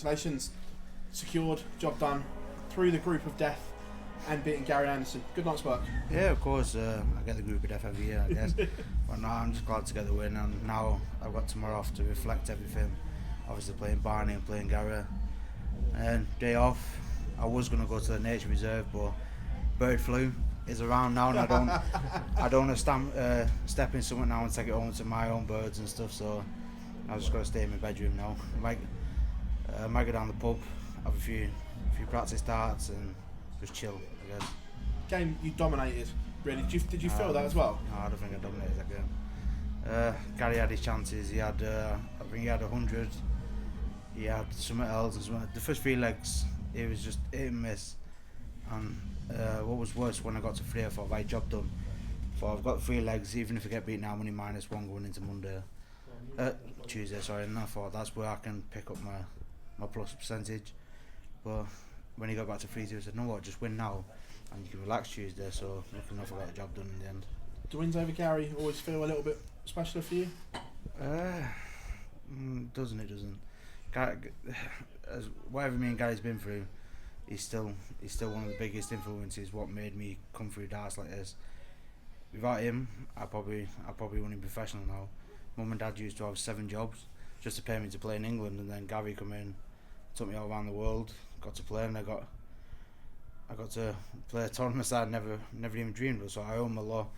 congratulations. Secured, job done, through the group of death and beating Gary Anderson. Good night's work. Yeah, of course. I get the group of death every year, I guess. But now I'm just glad to get the win, and now I've got tomorrow off to reflect everything. Obviously playing Barney and playing Gary. And day off, I was going to go to the nature reserve, but bird flu is around now, and I don't want to step in something now and take it home to my own birds and stuff. So I've just got to stay in my bedroom now. I might go down the pub, have a few practice starts, and just chill, I guess. Game you dominated, really. Did you feel that as well? No, I don't think I dominated that game. Gary had his chances. He had, I think he had 100. He had something else as well. The first 3 legs, it was just hit and miss. And what was worse, when I got to 3, I thought, right, job done. I've got 3 legs, even if I get beaten, I'm only -1 going into Tuesday, sorry. And I thought that's where I can pick up my plus percentage. But when he got back to 3-2, I said, no what, just win now and you can relax Tuesday. So lucky enough I got the job done in the end. Do wins over Gary always feel a little bit special for you? Doesn't. Gary, whatever me and Gary's been through, he's still one of the biggest influences what made me come through darts like this. Without him, I probably wouldn't be professional now. Mum and Dad used to have 7 jobs just to pay me to play in England, and then Gary come in, took me all around the world, got to play, and I got to play a tournament that I'd never even dreamed of. So I owe him a lot,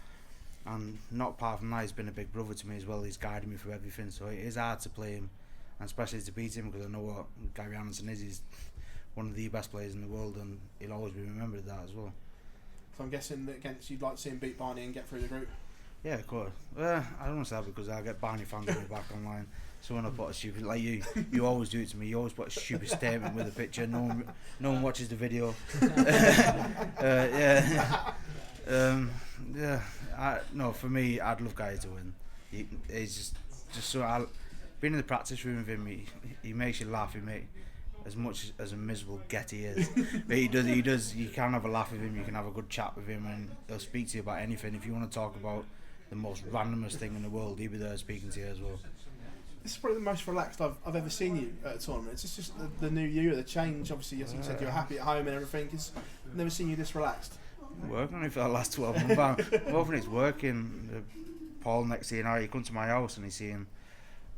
and not apart from that, he's been a big brother to me as well. He's guided me through everything, so it is hard to play him, and especially to beat him, because I know what Gary Anderson is. He's one of the best players in the world, and he'll always be remembered that as well. So I'm guessing that against you'd like to see him beat Barney and get through the group? Yeah, of course. I don't want to say that because I'll get Barney fans on me back online. Someone will put a stupid, like you always do it to me. You always put a stupid statement with a picture. No one watches the video. No, for me, I'd love Gary to win. He's just so. Being in the practice room with him, he makes you laugh. He make as much as a miserable get he is, but he does. You can have a laugh with him. You can have a good chat with him, and he'll speak to you about anything. If you want to talk about the most randomest thing in the world, he'll be there speaking to you as well. This is probably the most relaxed I've ever seen you at a tournament. It's just the new you, the change. Obviously, as you said, you're happy at home and everything. I've never seen you this relaxed. I'm working on it for the last 12 months. I'm hoping it's working. Paul next to he comes to my house and he's seeing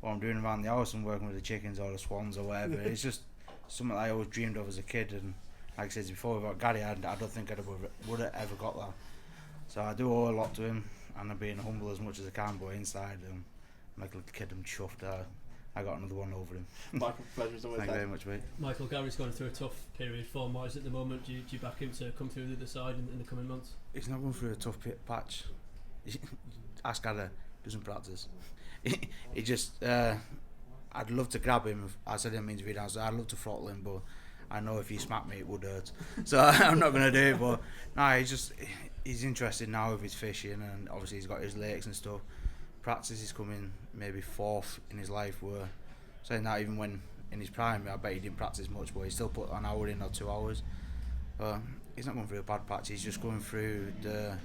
what I'm doing around the house and working with the chickens or the swans or whatever. It's just something I always dreamed of as a kid, and like I said before about Gary, I don't think I would have ever got that. So I do owe a lot to him, and I'm being humble as much as I can, but inside like a little kid, I'm chuffed I got another one over him. Michael, pleasure as always. Thank you very much, mate. Michael, Gary's going through a tough period form-wise at the moment. Do you back him to come through the other side in the coming months? He's not going through a tough patch. Ask Gary, doesn't practice. He just, I'd love to grab him. I said in the interview, I'd love to throttle him, but I know if he smacked me it would hurt. So I'm not going to do it, but no, he's interested now with his fishing, and obviously he's got his lakes and stuff. Practice is coming maybe 4th in his life, where saying that even when in his prime, I bet he didn't practice much, but he still put an hour in or 2 hours. He's not going through a bad patch, he's just going through the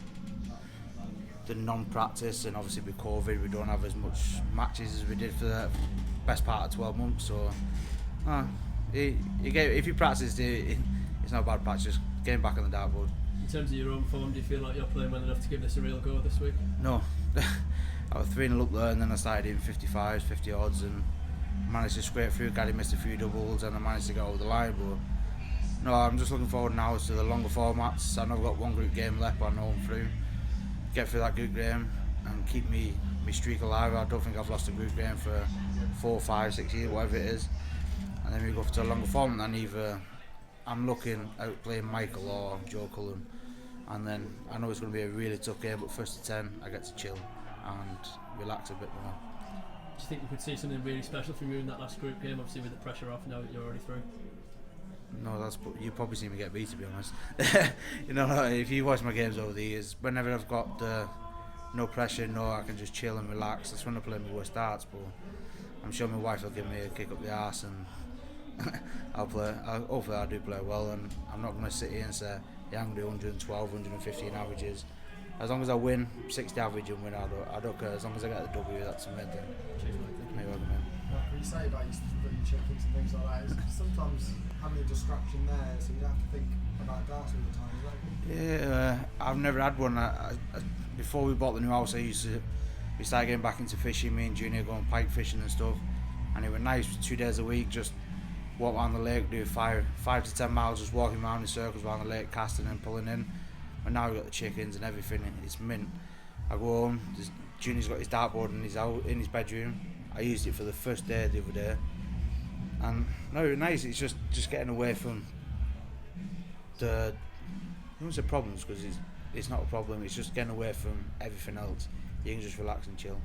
non-practice, and obviously with COVID we don't have as much matches as we did for the best part of 12 months, so if he practiced it's not a bad patch, just getting back on the dartboard. In terms of your own form, do you feel like you're playing well enough to give this a real go this week? No. I was 3-0 up there, and then I started in 55s, 50 odds, and managed to scrape through. Gary missed a few doubles, and I managed to get over the line. But no, I'm just looking forward now to the longer formats. I know I've got one group game left, but I know I'm through. Get through that group game and keep me streak alive. I don't think I've lost a group game for 4, 5, 6 years, whatever it is. And then we go to a longer format, and either I'm looking at playing Michael or Joe Cullen, and then I know it's going to be a really tough game, but first to 10 I get to chill and relax a bit more. Do you think we could see something really special from you in that last group game, obviously with the pressure off now that you're already through? No, you probably see me get beat, to be honest. You know, if you watch my games over the years, whenever I've got no pressure, I can just chill and relax, that's when I play my worst darts. But I'm sure my wife will give me a kick up the arse, and hopefully I do play well, and I'm not going to sit here and say, yeah, I'm going to do 112, 115 averages. As long as I win 60 average and win, I don't care. As long as I get the W, that's the main thing. Cheers, mate. Maybe I can win. you say about your chickens and things like that is sometimes having a distraction there, so you have to think about darts all the time. Yeah, I've never had one. Before we bought the new house, we started getting back into fishing. Me and Junior going pike fishing and stuff, and it was nice 2 days a week. Just walk around the lake, do 5 to 10 miles, just walking around in circles around the lake, casting and pulling in. And now we've got the chickens and everything. It's mint. I go home. Junior's got his dartboard in his bedroom. I used it for the first day the other day, and no, it was nice. It's just getting away from the. I won't say problems because it's not a problem. It's just getting away from everything else. You can just relax and chill.